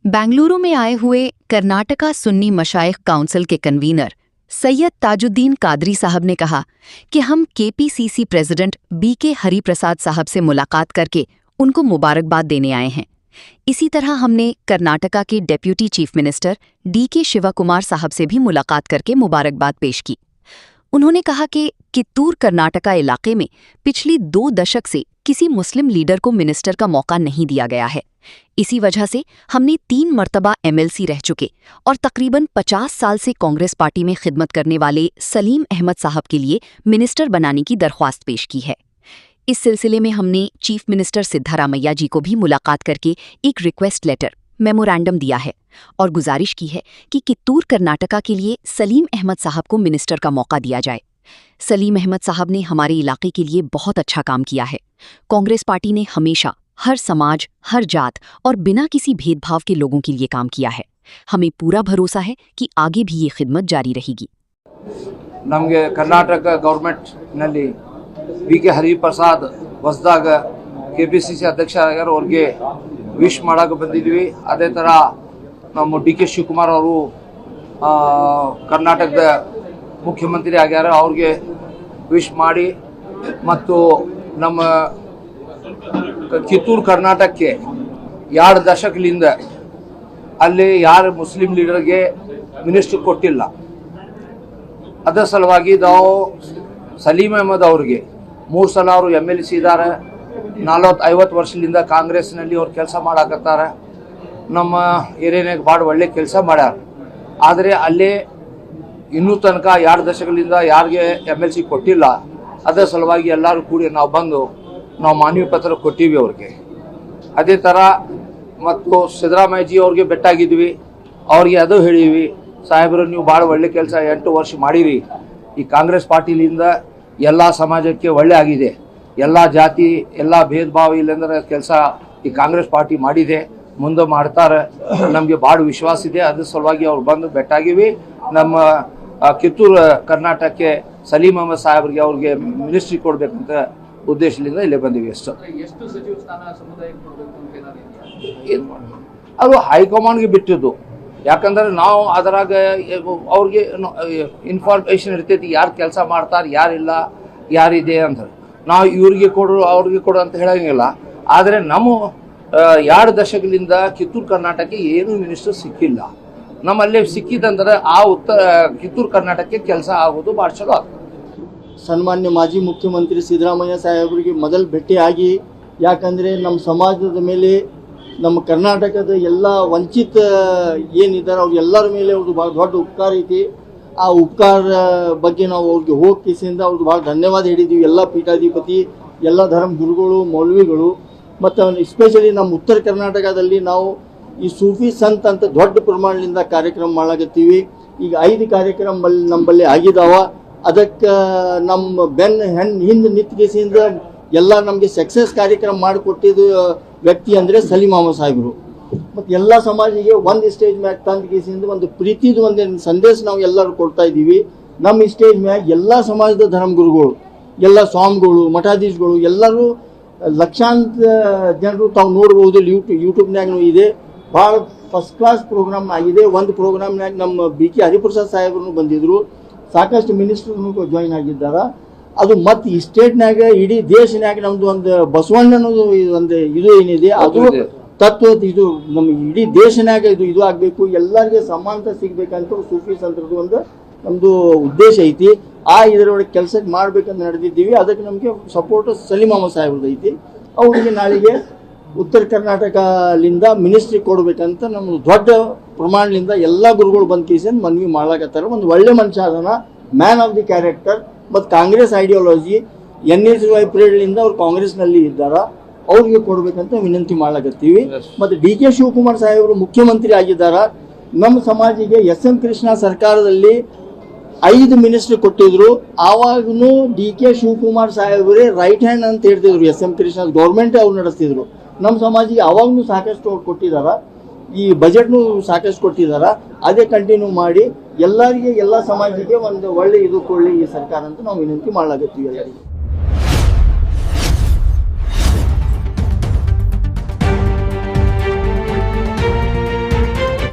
बेंगलुरु में आए हुए कर्नाटका सुन्नी मशाइख काउंसिल के कन्वीनर सैयद ताजुद्दीन कादरी साहब ने कहा कि हम केपीसीसी प्रेसिडेंट बीके हरिप्रसाद साहब से मुलाकात करके उनको मुबारकबाद देने आए हैं। इसी तरह हमने कर्नाटका के deputy chief minister DK Shivakumar साहब से भी मुलाकात करके मुबारकबाद पेश की। उन्होंने कहा कि कित्तूर कर्नाटका इलाके में पिछली 2 दशक से किसी मुस्लिम लीडर को मिनिस्टर का मौका नहीं दिया गया है। इसी वजह से हमने 3 मर्तबा एमएलसी रह चुके और तकरीबन 50 साल से कांग्रेस पार्टी में खिदमत करने वाले सलीम अहमद साहब के लिए मिनिस्टर बनाने की दरख्वास्त पेश की है। इस सिलसिले में हमने चीफ मिनिस्टर सिद्धारामैया जी को भी मुलाकात करके एक रिक्वेस्ट लेटर मेमोरेंडम दिया है और गुजारिश की है कि कित्तूर कर्नाटका के लिए सलीम अहमद साहब को मिनिस्टर का मौका दिया जाए। सलीम अहमद साहब ने हमारे इलाके के लिए बहुत अच्छा काम किया है। कांग्रेस पार्टी ने हमेशा हर समाज, हर जात और बिना किसी भेदभाव के लोगों के लिए काम किया है। हमें पूरा भरोसा है कि आगे भी ये खिदमत जारी रहेगी। नमगे कर्नाटक गवर्नमेंट नल्ली बीके हरिप्रसाद ಹೊಸದಾಗ ಕೆಪಿಸಿಸಿ ಅಧ್ಯಕ್ಷರಾಗ್ಯಾರ ಅವರಿಗೆ ವಿಶ್ ಮಾಡಕ್ಕೆ ಬಂದಿದ್ವಿ। ಅದೇ ಥರ ನಮ್ಮ ಡಿಕೆ ಶಿವಕುಮಾರ್ ಅವರು ಕರ್ನಾಟಕದ ಮುಖ್ಯಮಂತ್ರಿ ಆಗ್ಯಾರ, ಅವ್ರಿಗೆ ವಿಶ್ ಮಾಡಿ ಮತ್ತು ನಮ್ಮ ಕಿತ್ತೂರು ಕರ್ನಾಟಕಕ್ಕೆ 2 ದಶಕದಿಂದ ಅಲ್ಲಿ ಯಾರು ಮುಸ್ಲಿಂ ಲೀಡರ್ಗೆ ಮಿನಿಸ್ಟರ್ ಕೊಟ್ಟಿಲ್ಲ, ಅದರ ಸಲುವಾಗಿ ನಾವು ಸಲೀಂ ಅಹಮದ್ ಅವ್ರಿಗೆ 3 ಸಲ ಅವರು ಎಮ್ಎಲ್ಸಿ ಇದ್ದಾರೆ। 40-50 ವರ್ಷದಿಂದ ಕಾಂಗ್ರೆಸ್ನಲ್ಲಿ ಅವ್ರು ಕೆಲಸ ಮಾಡಾಕತ್ತಾರೆ। ನಮ್ಮ ಏರಿಯಾನಾಗ ಭಾಳ ಒಳ್ಳೆ ಕೆಲಸ ಮಾಡ್ಯಾರ। ಆದರೆ ಅಲ್ಲೇ ಇನ್ನೂ ತನಕ 2 ದಶಕದಿಂದ ಯಾರಿಗೆ ಎಮ್ಎಲ್ಸಿ ಕೊಟ್ಟಿಲ್ಲ, ಅದರ ಸಲುವಾಗಿ ಎಲ್ಲರೂ ಕೂಡಿ ನಾವು ಬಂದು ನಾವು ಮಾನವಿ ಪತ್ರ ಕೊಟ್ಟಿವಿ ಅವ್ರಿಗೆ। ಅದೇ ಥರ ಮತ್ತು ಸಿದ್ದರಾಮಯ್ಯಜಿ ಅವ್ರಿಗೆ ಬೆಟ್ಟಾಗಿದ್ವಿ, ಅವ್ರಿಗೆ ಅದು ಹೇಳಿವಿ, ಸಾಹೇಬರು ನೀವು ಭಾಳ ಒಳ್ಳೆ ಕೆಲಸ 8 ವರ್ಷ ಮಾಡಿರಿ, ಈ ಕಾಂಗ್ರೆಸ್ ಪಾರ್ಟಿಲಿಂದ ಎಲ್ಲ ಸಮಾಜಕ್ಕೆ ಒಳ್ಳೆ ಆಗಿದೆ, ಎಲ್ಲ ಜಾತಿ ಎಲ್ಲ ಭೇದ ಭಾವ ಇಲ್ಲಂದ್ರೆ ಕೆಲಸ ಈ ಕಾಂಗ್ರೆಸ್ ಪಾರ್ಟಿ ಮಾಡಿದೆ, ಮುಂದೆ ಮಾಡ್ತಾರೆ, ನಮಗೆ ಭಾಳ ವಿಶ್ವಾಸ ಇದೆ। ಅದ್ರ ಸಲುವಾಗಿ ಅವ್ರು ಬಂದು ಬೆಟ್ಟಾಗಿವಿ। ನಮ್ಮ ಕಿತ್ತೂರು ಕರ್ನಾಟಕಕ್ಕೆ ಸಲೀಂ ಅಹಮದ್ ಸಾಹೇಬ್ರಿಗೆ ಅವ್ರಿಗೆ ಮಿನಿಸ್ಟ್ರಿ ಕೊಡಬೇಕಂತ ಉದ್ದೇಶದಿಂದ ಇಲ್ಲೇ ಬಂದಿವಿ। ಅದು ಹೈಕಮಾಂಡ್ಗೆ ಬಿಟ್ಟಿದ್ದು, ಯಾಕಂದ್ರೆ ನಾವು ಅದರಾಗ ಅವ್ರಿಗೆ ಇನ್ಫಾರ್ಮೇಷನ್ ಇರ್ತೈತಿ, ಯಾರು ಕೆಲಸ ಮಾಡ್ತಾರೆ ಯಾರಿಲ್ಲ ಯಾರಿದೆ ಅಂತ। ನಾವು ಇವ್ರಿಗೆ ಕೊಡು ಅವ್ರಿಗೆ ಕೊಡು ಅಂತ ಹೇಳಂಗಿಲ್ಲ। ಆದರೆ ನಮ್ಮ 2 ದಶಕದಿಂದ ಕಿತ್ತೂರು ಕರ್ನಾಟಕಕ್ಕೆ ಏನೂ ಮಿನಿಸ್ಟರ್ ಸಿಕ್ಕಿಲ್ಲ। ನಮ್ಮಲ್ಲೇ ಸಿಕ್ಕಿದಂದ್ರೆ ಆ ಕಿತ್ತೂರು ಕರ್ನಾಟಕಕ್ಕೆ ಕೆಲಸ ಆಗೋದು ಭಾಳ ಚಲೋ ಆಗ್ತದೆ। ಸನ್ಮಾನ್ಯ ಮಾಜಿ ಮುಖ್ಯಮಂತ್ರಿ ಸಿದ್ದರಾಮಯ್ಯ ಸಾಹೇಬರಿಗೆ ಮೊದಲು ಭೇಟಿಯಾಗಿ, ಯಾಕಂದರೆ ನಮ್ಮ ಸಮಾಜದ ಮೇಲೆ ನಮ್ಮ ಕರ್ನಾಟಕದ ಎಲ್ಲ ವಂಚಿತ ಏನಿದ್ದಾರೆ ಅವ್ರು ಎಲ್ಲರ ಮೇಲೆ ಅವ್ರದ್ದು ಭಾಳ ದೊಡ್ಡ ಉಪಕಾರ ಐತಿ। ಆ ಉಪಕಾರ ಬಗ್ಗೆ ನಾವು ಅವ್ರಿಗೆ ಹೋಗಿ ಕಿಸಿಂದ ಅವ್ರದ್ದು ಭಾಳ ಧನ್ಯವಾದ ಹೇಳಿದ್ದೀವಿ। ಎಲ್ಲ ಪೀಠಾಧಿಪತಿ, ಎಲ್ಲ ಧರ್ಮ ಗುರುಗಳು, ಮೌಲ್ವಿಗಳು ಮತ್ತು ಎಸ್ಪೆಷಲಿ ನಮ್ಮ ಉತ್ತರ ಕರ್ನಾಟಕದಲ್ಲಿ ನಾವು ಈ ಸೂಫಿ ಸಂತ್ ಅಂತ ದೊಡ್ಡ ಪ್ರಮಾಣದಿಂದ ಕಾರ್ಯಕ್ರಮ ಮಾಡಾಕತ್ತೀವಿ। ಈಗ 5 ಕಾರ್ಯಕ್ರಮ ನಮ್ಮಲ್ಲಿ ಆಗಿದ್ದಾವ। ಅದಕ್ಕೆ ನಮ್ಮ ಹಿಂದೆ ನಿಂತ್ಕಿಸಿಂದ ಎಲ್ಲ ನಮಗೆ ಸಕ್ಸಸ್ ಕಾರ್ಯಕ್ರಮ ಮಾಡಿಕೊಟ್ಟಿದ್ದು ವ್ಯಕ್ತಿ ಅಂದರೆ ಸಲೀಂ ಅಹಮದ್ ಸಾಹೇಬರು। ಮತ್ತು ಎಲ್ಲ ಸಮಾಜಿಗೆ ಒಂದು ಸ್ಟೇಜ್ ಮ್ಯಾಗ ತಂದು ಕೇಸಿಂದ ಒಂದು ಪ್ರೀತಿದು ಒಂದು ಸಂದೇಶ ನಾವು ಎಲ್ಲರೂ ಕೊಡ್ತಾ ಇದ್ದೀವಿ। ನಮ್ಮ ಸ್ಟೇಜ್ ಮ್ಯಾಗ ಎಲ್ಲ ಸಮಾಜದ ಧರ್ಮಗುರುಗಳು, ಎಲ್ಲ ಸ್ವಾಮಿಗಳು, ಮಠಾಧೀಶಗಳು ಎಲ್ಲರೂ ಲಕ್ಷಾಂತರ ಜನರು ತಾವು ನೋಡ್ಬೋದು, ಯೂಟ್ಯೂಬ್ನಾಗೂ ಇದೆ। ಭಾಳ ಫಸ್ಟ್ ಕ್ಲಾಸ್ ಪ್ರೋಗ್ರಾಮ್ ಆಗಿದೆ। ಒಂದು ಪ್ರೋಗ್ರಾಮ್ನಾಗ ನಮ್ಮ BK ಹರಿಪ್ರಸಾದ್ ಸಾಹೇಬ್ರು ಬಂದಿದ್ದರು, ಸಾಕಷ್ಟು ಮಿನಿಸ್ಟರ್ನು ಜಾಯಿನ್ ಆಗಿದ್ದಾರೆ। ಅದು ಮತ್ತು ಈ ಸ್ಟೇಟ್ನಾಗ ಇಡೀ ದೇಶನಾಗ ನಮ್ದು ಒಂದು ಬಸವಣ್ಣನದು ಒಂದು ಇದು ಏನಿದೆ ಅದು ತತ್ವ, ಇದು ನಮ್ಮ ಇಡೀ ದೇಶನಾಗ ಇದು ಆಗಬೇಕು, ಎಲ್ಲರಿಗೆ ಸಮಾನತೆ ಸಿಗ್ಬೇಕಂತ ಸೂಫಿ ಸಂತರದ್ದು ಒಂದು ನಮ್ಮದು ಉದ್ದೇಶ ಐತಿ। ಇದರೊಳಗೆ ಕೆಲಸಕ್ಕೆ ಮಾಡ್ಬೇಕಂತ ನಡೆದಿದ್ದೀವಿ। ಅದಕ್ಕೆ ನಮಗೆ ಸಪೋರ್ಟ್ ಸಲೀಂ ಅಹಮದ್ ಸಾಹೇಬ್ರದ್ದು ಐತಿ। ಅವರಿಗೆ ನಾಳೆಗೆ ಉತ್ತರ ಕರ್ನಾಟಕದಿಂದ ಮಿನಿಸ್ಟ್ರಿ ಕೊಡಬೇಕಂತ ನಮ್ಮ ದೊಡ್ಡ ಪ್ರಮಾಣದಿಂದ ಎಲ್ಲ ಗುರುಗಳು ಬಂದು ಕೇಸಿಂದ ಮನವಿ ಮಾಡ್ಲಾಕತ್ತಾರೆ। ಒಂದು ಒಳ್ಳೆ ಮನುಷ್ಯ ಅದನ್ನ, ಮ್ಯಾನ್ ಆಫ್ ದಿ ಕ್ಯಾರೆಕ್ಟರ್ ಮತ್ತು ಕಾಂಗ್ರೆಸ್ ಐಡಿಯಾಲಜಿ NSY ಪೀರಿಯಡ್ನಿಂದ ಅವ್ರು ಕಾಂಗ್ರೆಸ್ನಲ್ಲಿ ಇದ್ದಾರೆ, ಅವ್ರಿಗೆ ಕೊಡಬೇಕಂತ ವಿನಂತಿ ಮಾಡ್ಲಾಕತ್ತೀವಿ। ಮತ್ತು DK ಶಿವಕುಮಾರ್ ಸಾಹೇಬರು ಮುಖ್ಯಮಂತ್ರಿ ಆಗಿದ್ದಾರೆ। ನಮ್ಮ ಸಮಾಜಿಗೆ SM ಕೃಷ್ಣ ಸರ್ಕಾರದಲ್ಲಿ 5 ಮಿನಿಸ್ಟ್ರಿ ಕೊಟ್ಟಿದ್ರು, ಆವಾಗೂ DK ಶಿವಕುಮಾರ್ ಸಾಹೇಬರೇ ರೈಟ್ ಹ್ಯಾಂಡ್ ಅಂತ ಹೇಳ್ತಿದ್ರು। SM ಕೃಷ್ಣ ಗೌರ್ಮೆಂಟ್ ಅವ್ರು ನಡೆಸ್ತಿದ್ರು। ನಮ್ಮ ಸಮಾಜಿಗೆ ಅವಾಗೂ ಸಾಕಷ್ಟು ಅವ್ರು ಕೊಟ್ಟಿದ್ದಾರೆ, ಈ ಬಜೆಟ್ನು ಸಾಕಷ್ಟು ಕೊಟ್ಟಿದ್ದಾರೆ। ಅದೇ ಕಂಟಿನ್ಯೂ ಮಾಡಿ ಎಲ್ಲರಿಗೆ ಎಲ್ಲ ಸಮಾಜಕ್ಕೆ ಒಂದು ಒಳ್ಳೆ ಇದು ಕೊಡಲಿ ಈ ಸರ್ಕಾರ ಅಂತ ನಾವು ವಿನಂತಿ ಮಾಡ್ಲಾಕತ್ತೀವಿ ಎಲ್ಲರಿಗೆ।